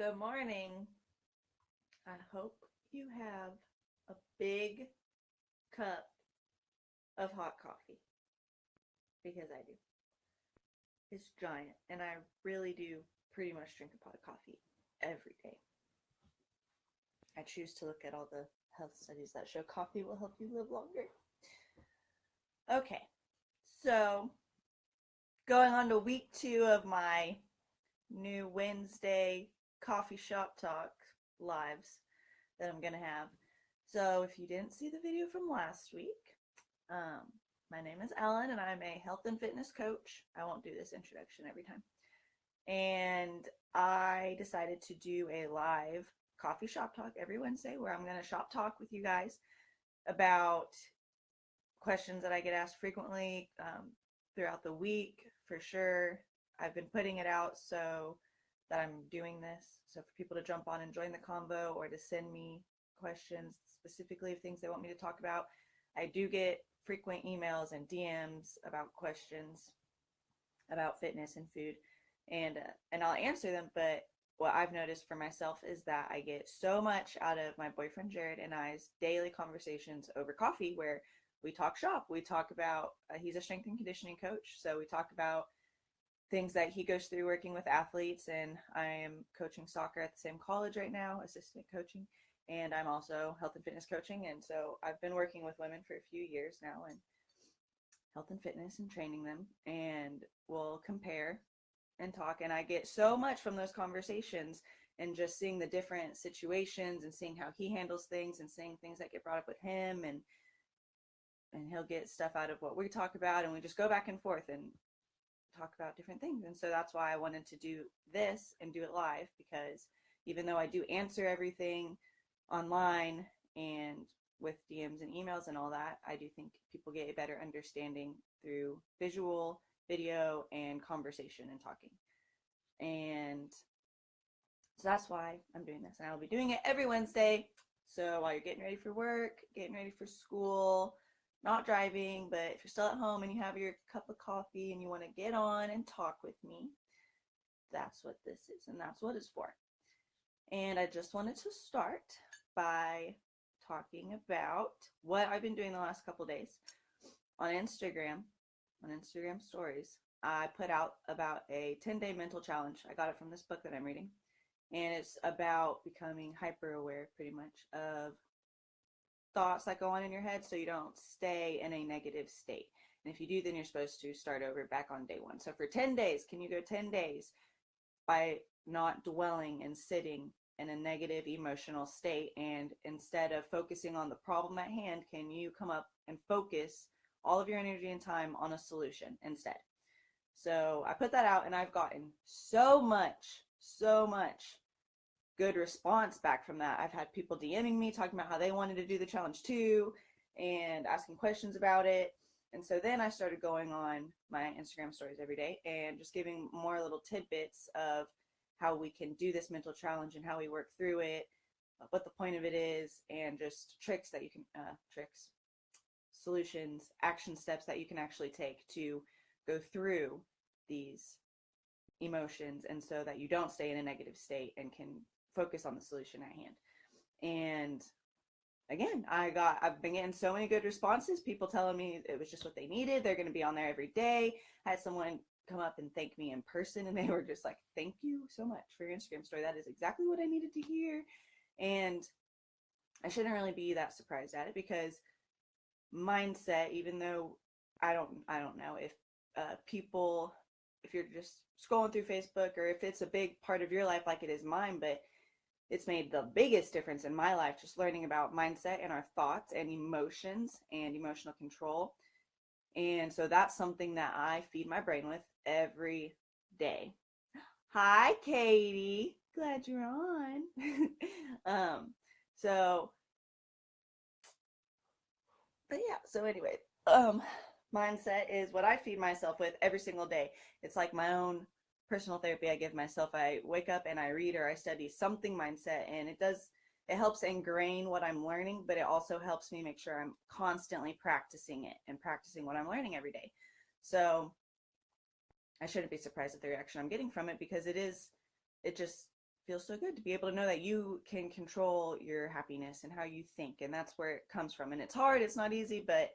Good morning. I hope you have a big cup of hot coffee because I do. It's giant, and I really do pretty much drink a pot of coffee every day. I choose to look at all the health studies that show coffee will help you live longer. Okay, so going on to week 2 of my new Wednesday coffee shop talk lives that I'm going to have. So if you didn't see the video from last week, um, my name is Ellen and I'm a health and fitness coach. I won't do this introduction every time. And I decided to do a live coffee shop talk every Wednesday where I'm going to shop talk with you guys about questions that I get asked frequently throughout the week for sure. I've been putting it out so that I'm doing this. So for people to jump on and join the convo or to send me questions specifically of things they want me to talk about. I do get frequent emails and DMs about questions about fitness and food, and I'll answer them. But what I've noticed for myself is that I get so much out of my boyfriend Jared and I's daily conversations over coffee, where we talk shop. We talk about he's a strength and conditioning coach, so we talk about things that he goes through working with athletes, and I am coaching soccer at the same college right now, assistant coaching, and I'm also health and fitness coaching. And so I've been working with women for a few years now in health and fitness and training them, and we'll compare and talk. And I get so much from those conversations and just seeing the different situations and seeing how he handles things and seeing things that get brought up with him, and he'll get stuff out of what we talk about, and we just go back and forth and talk about different things. And so that's why I wanted to do this and do it live, because even though I do answer everything online and with DMs and emails and all that, I do think people get a better understanding through visual, video, and conversation and talking. And so that's why I'm doing this, and I'll be doing it every Wednesday. So while you're getting ready for work, getting ready for school, not driving, but if you're still at home and you have your cup of coffee and you want to get on and talk with me, that's what this is, and that's what it's for. And I just wanted to start by talking about what I've been doing the last couple days on Instagram stories. I put out about a 10-day mental challenge. I got it from this book that I'm reading, and it's about becoming hyper aware pretty much of thoughts that go on in your head so you don't stay in a negative state. And if you do, then you're supposed to start over back on day 1. So for 10 days, can you go 10 days by not dwelling and sitting in a negative emotional state, and instead of focusing on the problem at hand, can you come up and focus all of your energy and time on a solution instead? So I put that out, and I've gotten so much good response back from that. I've had people DMing me talking about how they wanted to do the challenge too and asking questions about it. And so then I started going on my Instagram stories every day and just giving more little tidbits of how we can do this mental challenge and how we work through it, what the point of it is, and just tricks that you can, solutions, action steps that you can actually take to go through these emotions, and so that you don't stay in a negative state and can focus on the solution at hand. And again, I've been getting so many good responses, people telling me it was just what they needed. They're going to be on there every day. I had someone come up and thank me in person, and they were just like, thank you so much for your Instagram story. That is exactly what I needed to hear. And I shouldn't really be that surprised at it, because mindset, even though I don't know if people, if you're just scrolling through Facebook, or if it's a big part of your life like it is mine, but it's made the biggest difference in my life just learning about mindset and our thoughts and emotions and emotional control. And so that's something that I feed my brain with every day. Hi, Katie. Glad you're on. So anyway, mindset is what I feed myself with every single day. It's like my own personal therapy I give myself. I wake up and I read or I study something mindset, and it helps ingrain what I'm learning, but it also helps me make sure I'm constantly practicing it and practicing what I'm learning every day. So I shouldn't be surprised at the reaction I'm getting from it, because it just feels so good to be able to know that you can control your happiness and how you think. And that's where it comes from. And it's hard, it's not easy, but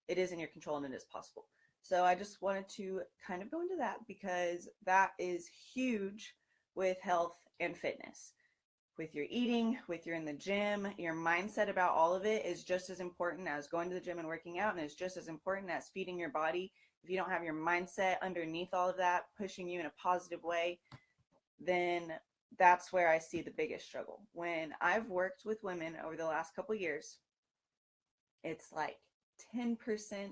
it is in your control and it is possible. So I just wanted to kind of go into that because that is huge with health and fitness. With your eating, with your in the gym, your mindset about all of it is just as important as going to the gym and working out, and is just as important as feeding your body. If you don't have your mindset underneath all of that, pushing you in a positive way, then that's where I see the biggest struggle. When I've worked with women over the last couple years, it's like 10%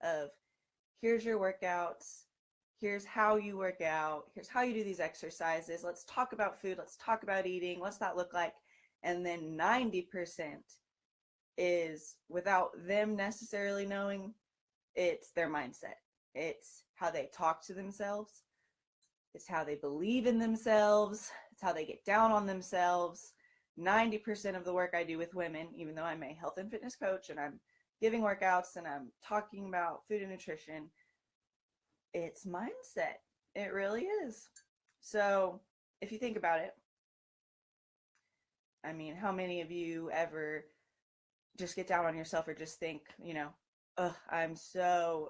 of here's your workouts, here's how you work out, here's how you do these exercises, let's talk about food, let's talk about eating, what's that look like? And then 90% is, without them necessarily knowing, it's their mindset. It's how they talk to themselves. It's how they believe in themselves. It's how they get down on themselves. 90% of the work I do with women, even though I'm a health and fitness coach and I'm giving workouts and I'm talking about food and nutrition, it's mindset. It really is. So if you think about it, I mean, how many of you ever just get down on yourself or just think, ugh, I'm so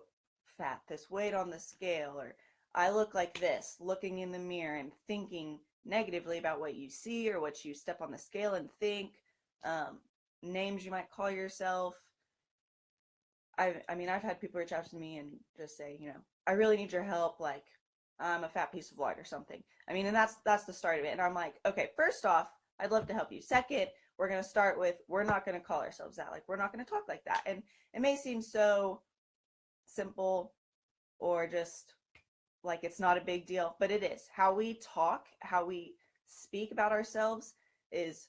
fat, this weight on the scale, or I look like this, looking in the mirror and thinking negatively about what you see or what you step on the scale and think, names you might call yourself. I've had people reach out to me and just say, I really need your help, like I'm a fat piece of lard or something. And that's the start of it. And I'm like, okay, first off, I'd love to help you. Second, we're going to start with, we're not going to call ourselves that. Like, we're not going to talk like that. And it may seem so simple or just like it's not a big deal, but it is. How we talk, how we speak about ourselves is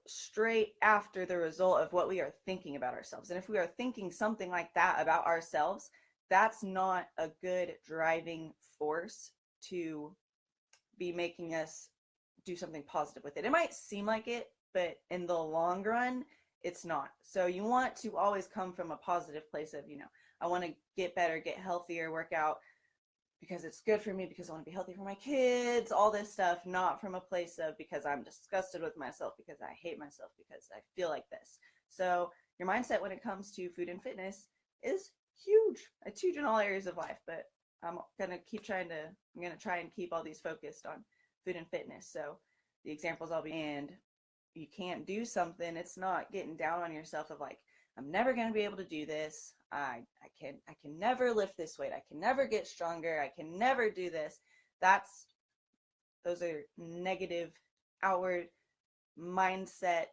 straight after the result of what we are thinking about ourselves. And if we are thinking something like that about ourselves, that's not a good driving force to be making us do something positive with it. It might seem like it, but in the long run, it's not. So you want to always come from a positive place of, I want to get better, get healthier, work out because it's good for me, because I want to be healthy for my kids, all this stuff, not from a place of because I'm disgusted with myself, because I hate myself, because I feel like this. So your mindset when it comes to food and fitness is huge. It's huge in all areas of life, but I'm going to try and keep all these focused on food and fitness. So the examples and you can't do something, it's not getting down on yourself of like, I'm never going to be able to do this. I can never lift this weight. I can never get stronger. I can never do this. Those are negative outward mindset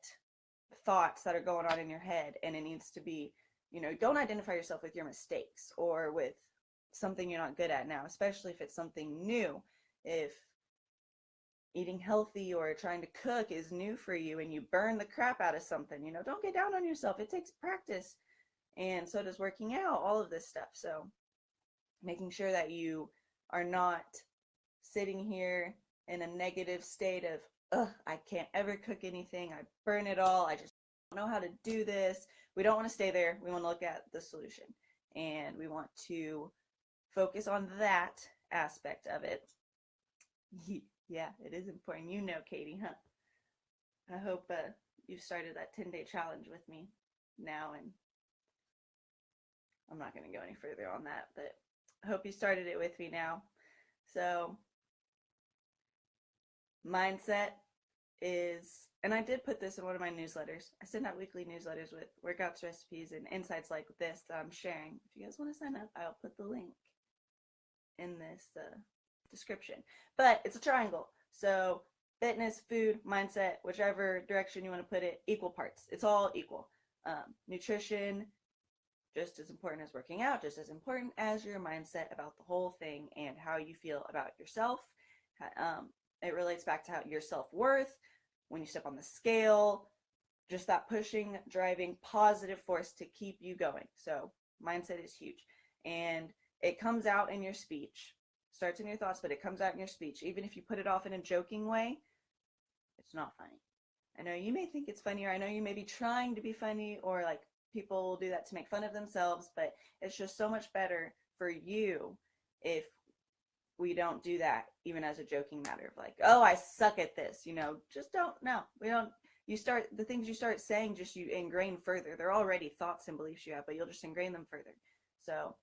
thoughts that are going on in your head. And it needs to be, don't identify yourself with your mistakes or with something you're not good at now, especially if it's something new. If eating healthy or trying to cook is new for you and you burn the crap out of something, don't get down on yourself. It takes practice, and so does working out, all of this stuff. So making sure that you are not sitting here in a negative state of, ugh, I can't ever cook anything, I burn it all, I just don't know how to do this. We don't want to stay there. We want to look at the solution, and we want to focus on that aspect of it. Yeah, it is important. Katie, huh? I hope you've started that 10-day challenge with me now, and I'm not going to go any further on that, but I hope you started it with me now. So mindset is, and I did put this in one of my newsletters. I send out weekly newsletters with workouts, recipes, and insights like this that I'm sharing. If you guys want to sign up, I'll put the link in this description. But it's a triangle. So fitness, food, mindset, whichever direction you want to put it, equal parts. It's all equal. Nutrition, just as important as working out, just as important as your mindset about the whole thing and how you feel about yourself. It relates back to your self-worth, when you step on the scale, just that pushing, driving, positive force to keep you going. So mindset is huge. And it comes out in your speech. Starts in your thoughts, but it comes out in your speech. Even if you put it off in a joking way, it's not funny. I know you may think it's funny, or I know you may be trying to be funny, or like people will do that to make fun of themselves, but it's just so much better for you if we don't do that even as a joking matter of like, oh, I suck at this, just don't. No, we don't. The things you start saying, just you ingrain further. They're already thoughts and beliefs you have, but you'll just ingrain them further. So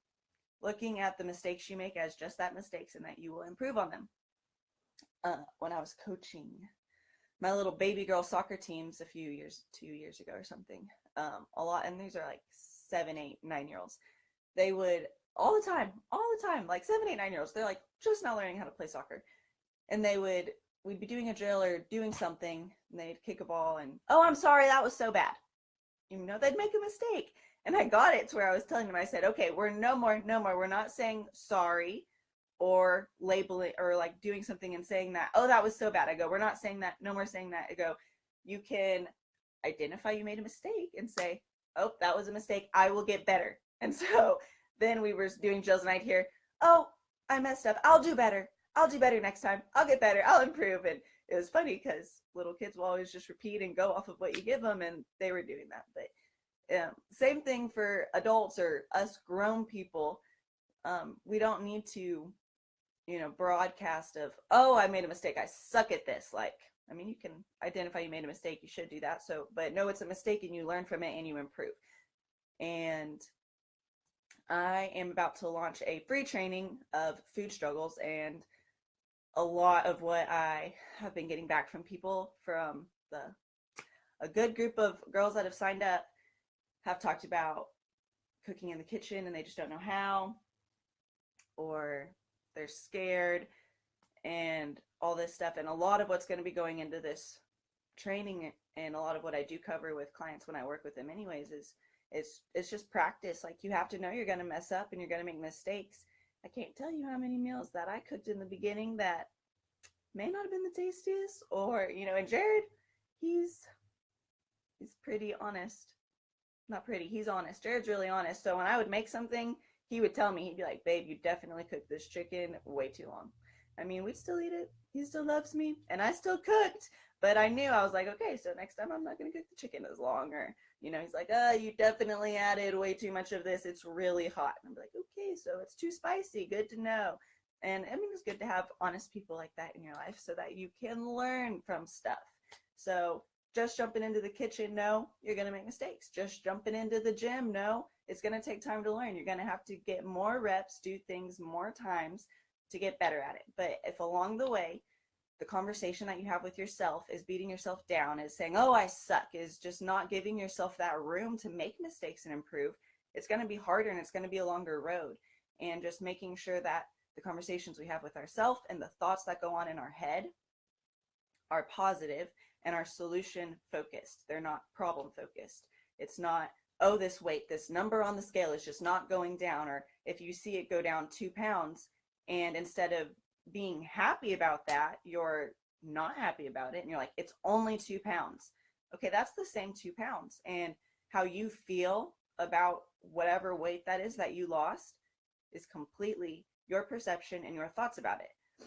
looking at the mistakes you make as just that mistakes and that you will improve on them. When I was coaching my little baby girl soccer teams 2 years ago or something, a lot, and these are like 7, 8, 9 year olds. They would all the time, like 7, 8, 9 year olds. They're like just not learning how to play soccer, and we'd be doing a drill or doing something, and they'd kick a ball, and oh, I'm sorry, that was so bad. They'd make a mistake, and I got it to where I was telling them, I said, okay, we're no more. We're not saying sorry or labeling or like doing something and saying that, oh, that was so bad. I go, we're not saying that. No more saying that. I go, you can identify you made a mistake and say, oh, that was a mistake. I will get better. And so then we were doing drills and I'd hear, oh, I messed up. I'll do better. I'll do better next time. I'll get better. I'll improve. And it was funny because little kids will always just repeat and go off of what you give them. And they were doing that. But same thing for adults or us grown people. We don't need to broadcast of, oh, I made a mistake, I suck at this. Like, I mean, you can identify you made a mistake, you should do that. So, but no, it's a mistake and you learn from it and you improve. And I am about to launch a free training of food struggles, and a lot of what I have been getting back from people from a good group of girls that have signed up have talked about cooking in the kitchen and they just don't know how, or they're scared and all this stuff. And a lot of what's going to be going into this training and a lot of what I do cover with clients when I work with them anyways is it's just practice. Like, you have to know you're going to mess up and you're going to make mistakes. I can't tell you how many meals that I cooked in the beginning that may not have been the tastiest, or and Jared, he's pretty honest. Not pretty, he's honest. Jared's really honest. So when I would make something, he would tell me, he'd be like, babe, you definitely cooked this chicken way too long. I mean, we'd still eat it. He still loves me, and I still cooked. But I knew, I was like, okay, so next time I'm not going to cook the chicken as long. Or, he's like, you definitely added way too much of this. It's really hot. And I'm like, okay, so it's too spicy. Good to know. And I mean, it's good to have honest people like that in your life so that you can learn from stuff. So just jumping into the kitchen, no, you're going to make mistakes. Just jumping into the gym, no, it's going to take time to learn. You're going to have to get more reps, do things more times to get better at it. But if along the way, the conversation that you have with yourself is beating yourself down, is saying, oh, I suck, is just not giving yourself that room to make mistakes and improve, it's going to be harder and it's going to be a longer road. And just making sure that the conversations we have with ourselves and the thoughts that go on in our head are positive and are solution focused. They're not problem focused. It's not, oh, this weight, this number on the scale is just not going down. Or if you see it go down 2 pounds, and instead of being happy about that, you're not happy about it, and you're like, it's only 2 pounds. Okay, that's the same 2 pounds. And how you feel about whatever weight that is that you lost is completely your perception and your thoughts about it.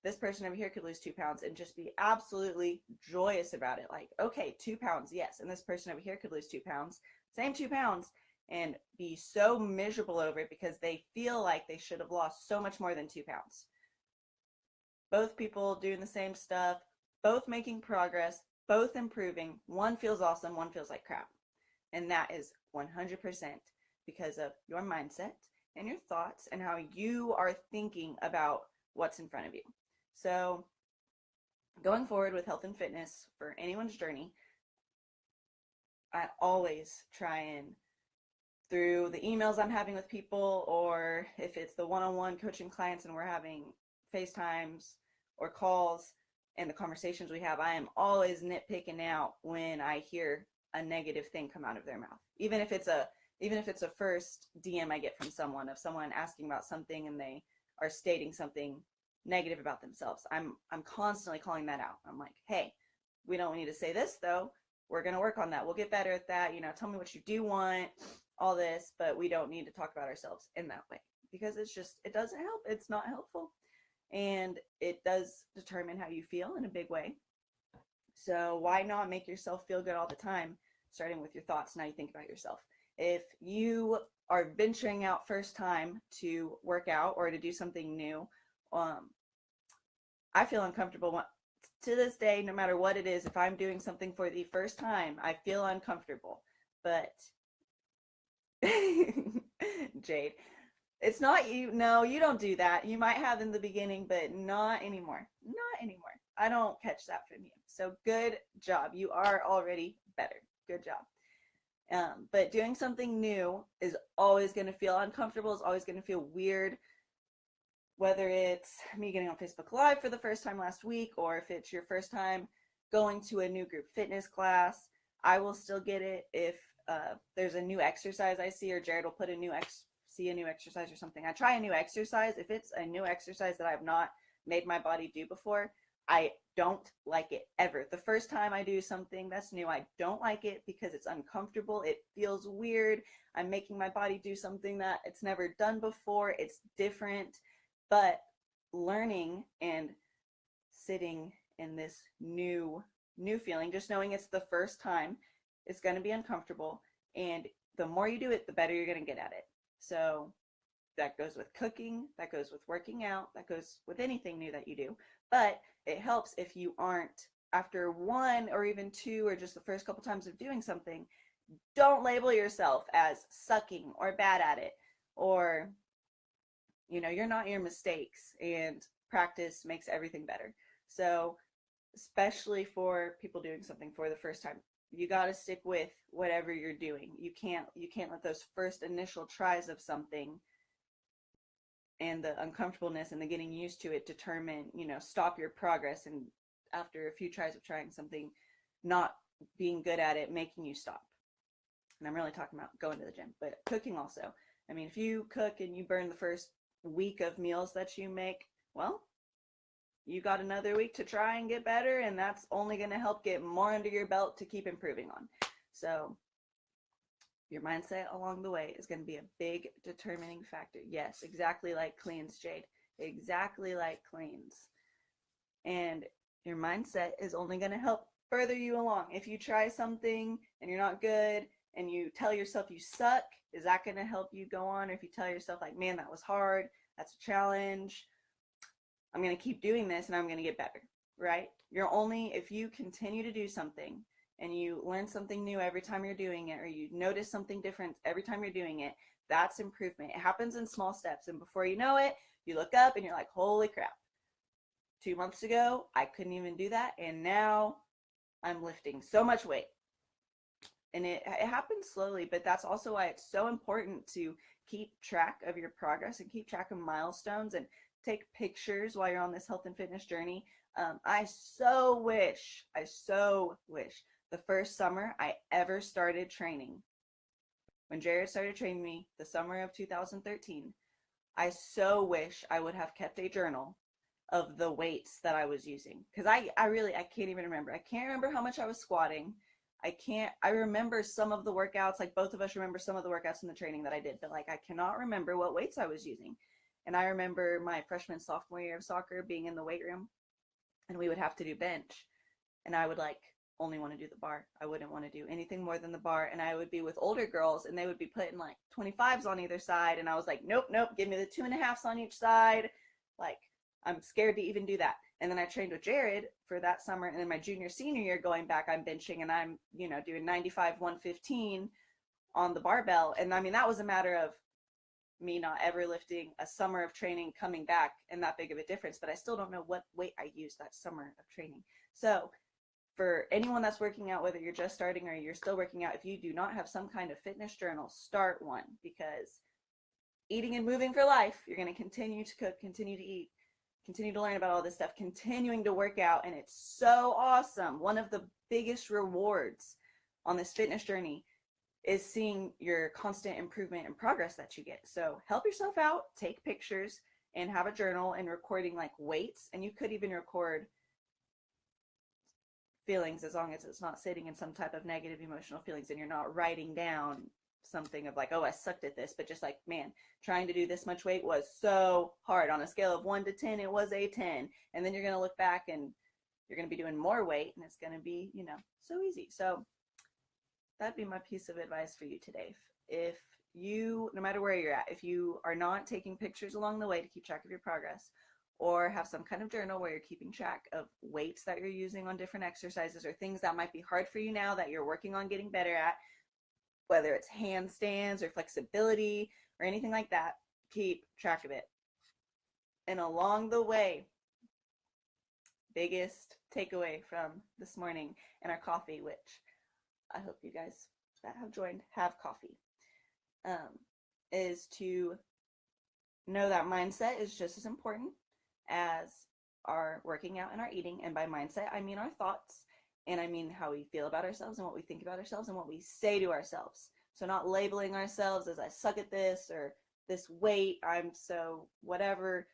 This person over here could lose 2 pounds and just be absolutely joyous about it. Like, okay, 2 pounds, yes. And this person over here could lose 2 pounds, same 2 pounds, and be so miserable over it because they feel like they should have lost so much more than 2 pounds. Both people doing the same stuff, both making progress, both improving. One feels awesome, one feels like crap. And that is 100% because of your mindset and your thoughts and how you are thinking about what's in front of you. So going forward with health and fitness for anyone's journey, I always try and, through the emails I'm having with people, or if it's the one-on-one coaching clients and we're having FaceTimes or calls and the conversations we have, I am always nitpicking out when I hear a negative thing come out of their mouth. Even if it's a first DM I get from someone, of someone asking about something and they are stating something negative about themselves, I'm constantly calling that out. I'm like, hey, we don't need to say this though. We're going to work on that. We'll get better at that. Tell me what you do want, all this, but we don't need to talk about ourselves in that way because it doesn't help. It's not helpful. And it does determine how you feel in a big way. So why not make yourself feel good all the time, starting with your thoughts and how you think about yourself? If you are venturing out first time to work out or to do something new, I feel uncomfortable to this day, no matter what it is. If I'm doing something for the first time, I feel uncomfortable. But Jade, it's not you. No, you don't do that. You might have in the beginning, but not anymore. Not anymore. I don't catch that from you. So good job. You are already better. Good job. But doing something new is always going to feel uncomfortable. It's always going to feel weird. Whether it's me getting on Facebook Live for the first time last week, or if it's your first time going to a new group fitness class, I will still get it if there's a new exercise I see, or Jared will put see a new exercise or something. I try a new exercise. If it's a new exercise that I have not made my body do before, I don't like it ever. The first time I do something that's new, I don't like it because it's uncomfortable. It feels weird. I'm making my body do something that it's never done before. It's different. But learning and sitting in this new feeling, just knowing it's the first time, it's going to be uncomfortable. And the more you do it, the better you're going to get at it. So that goes with cooking, that goes with working out, that goes with anything new that you do. But it helps if you aren't, after one or even two or just the first couple times of doing something, don't label yourself as sucking or bad at it, or you're not your mistakes, and practice makes everything better. So especially for people doing something for the first time, you got to stick with whatever you're doing. You can't let those first initial tries of something and the uncomfortableness and the getting used to it determine, stop your progress, and after a few tries of trying something, not being good at it, making you stop. And I'm really talking about going to the gym, but cooking also. I mean, if you cook and you burn the first week of meals that you make, well, you got another week to try and get better, and that's only going to help get more under your belt to keep improving on. So your mindset along the way is going to be a big determining factor. Yes, exactly like cleans, Jade. Exactly like cleans. And your mindset is only going to help further you along. If you try something and you're not good and you tell yourself you suck, is that going to help you go on? Or if you tell yourself like, man, that was hard, that's a challenge, I'm going to keep doing this and I'm going to get better, right? If you continue to do something and you learn something new every time you're doing it, or you notice something different every time you're doing it, that's improvement. It happens in small steps. And before you know it, you look up and you're like, holy crap. 2 months ago, I couldn't even do that. And now I'm lifting so much weight. And it happens slowly, but that's also why it's so important to keep track of your progress and keep track of milestones and take pictures while you're on this health and fitness journey. I so wish the first summer I ever started training, when Jared started training me the summer of 2013, I so wish I would have kept a journal of the weights that I was using. Because I can't even remember. I can't remember how much I was squatting. I remember some of the workouts, like both of us remember some of the workouts in the training that I did, but like I cannot remember what weights I was using. And I remember my freshman, sophomore year of soccer being in the weight room, and we would have to do bench. And I would only want to do the bar. I wouldn't want to do anything more than the bar. And I would be with older girls and they would be putting 25s on either side. And I was like, nope, give me the 2.5s on each side. I'm scared to even do that. And then I trained with Jared for that summer. And then my junior, senior year going back, I'm benching and I'm, doing 95, 115 on the barbell. And I mean, that was a matter of me not ever lifting, a summer of training, coming back, and that big of a difference. But I still don't know what weight I used that summer of training. So for anyone that's working out, whether you're just starting or you're still working out, if you do not have some kind of fitness journal, start one, because eating and moving for life, you're going to continue to cook, continue to eat, continue to learn about all this stuff, continuing to work out, and it's so awesome. One of the biggest rewards on this fitness journey is seeing your constant improvement and progress that you get. So help yourself out, take pictures, and have a journal and recording weights, and you could even record feelings, as long as it's not sitting in some type of negative emotional feelings and you're not writing down something of oh, I sucked at this, but just man, trying to do this much weight was so hard. On a scale of 1 to 10, it was a 10. And then you're going to look back and you're going to be doing more weight and it's going to be, so easy. So that'd be my piece of advice for you today. If you, no matter where you're at, if you are not taking pictures along the way to keep track of your progress, or have some kind of journal where you're keeping track of weights that you're using on different exercises or things that might be hard for you now that you're working on getting better at, whether it's handstands or flexibility or anything like that. Keep track of it. And along the way, biggest takeaway from this morning and our coffee, which I hope you guys that have joined have coffee, is to know that mindset is just as important as our working out and our eating. And by mindset, I mean our thoughts, and I mean how we feel about ourselves and what we think about ourselves and what we say to ourselves. So not labeling ourselves as I suck at this or this weight, I'm so whatever.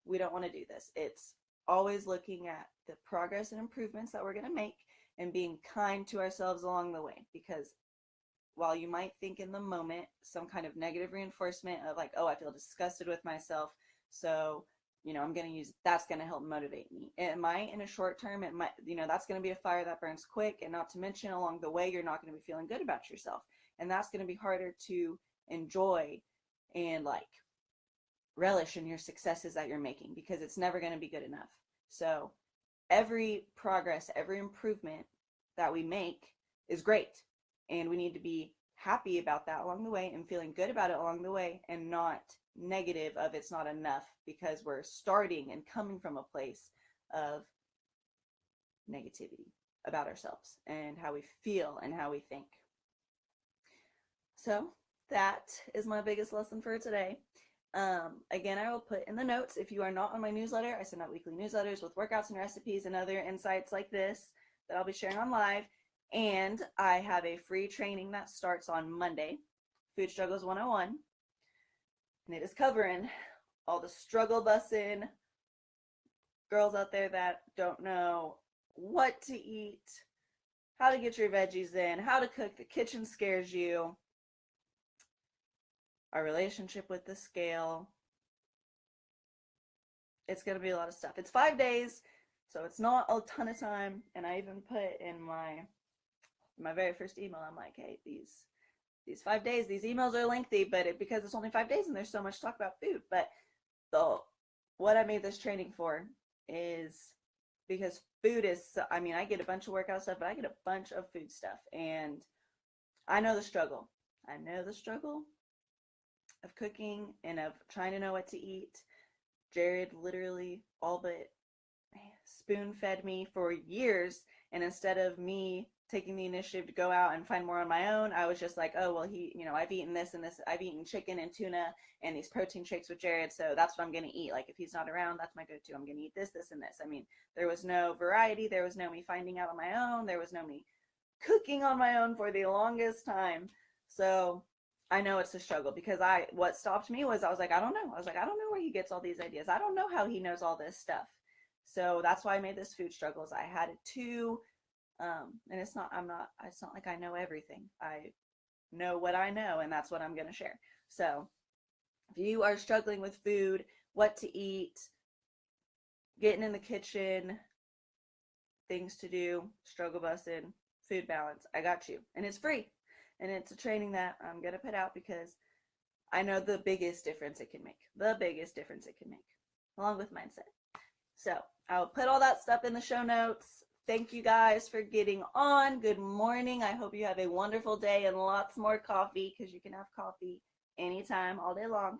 We don't want to do this. It's always looking at the progress and improvements that we're going to make and being kind to ourselves along the way, because while you might think in the moment some kind of negative reinforcement of like, oh, I feel disgusted with myself, so I'm going to use that's going to help motivate me. It might in a short term, it might, that's going to be a fire that burns quick, and not to mention along the way you're not going to be feeling good about yourself, and that's going to be harder to enjoy and like relish in your successes that you're making, because it's never going to be good enough. So every progress, every improvement that we make is great, and we need to be happy about that along the way and feeling good about it along the way, and not negative of it's not enough because we're starting and coming from a place of negativity about ourselves and how we feel and how we think. So that is my biggest lesson for today. Again, I will put in the notes, if you are not on my newsletter, I send out weekly newsletters with workouts and recipes and other insights like this that I'll be sharing on live. And I have a free training that starts on Monday, Food Struggles 101. And it is covering all the struggle busing girls out there that don't know what to eat, how to get your veggies in, how to cook, the kitchen scares you, our relationship with the scale. It's going to be a lot of stuff. It's 5 days, so it's not a ton of time. And I even put in my very first email, I'm like, hey, these 5 days, these emails are lengthy, but because it's only 5 days and there's so much talk about food. But what I made this training for is because food is, I get a bunch of workout stuff, but I get a bunch of food stuff. And I know the struggle. I know the struggle of cooking and of trying to know what to eat. Jared literally all but spoon fed me for years, and instead of me taking the initiative to go out and find more on my own, I was just like, oh, well, I've eaten this and this, I've eaten chicken and tuna and these protein shakes with Jared, so that's what I'm going to eat. Like, if he's not around, that's my go-to. I'm going to eat this, this, and this. There was no variety. There was no me finding out on my own. There was no me cooking on my own for the longest time. So I know it's a struggle, because what stopped me was I was like, I don't know. I don't know where he gets all these ideas. I don't know how he knows all this stuff. So that's why I made this Food Struggles. I had it too. And it's not like I know everything. I know what I know, and that's what I'm going to share. So if you are struggling with food, what to eat, getting in the kitchen, things to do, struggle busting, food balance, I got you. And it's free. And it's a training that I'm going to put out because I know the biggest difference it can make. The biggest difference it can make, along with mindset. So I'll put all that stuff in the show notes. Thank you guys for getting on. Good morning. I hope you have a wonderful day and lots more coffee, because you can have coffee anytime, all day long.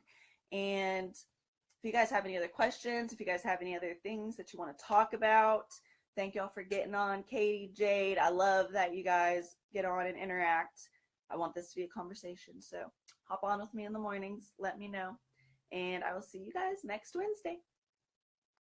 And if you guys have any other questions, if you guys have any other things that you want to talk about, thank y'all for getting on. Katie, Jade, I love that you guys get on and interact. I want this to be a conversation. So hop on with me in the mornings. Let me know. And I will see you guys next Wednesday.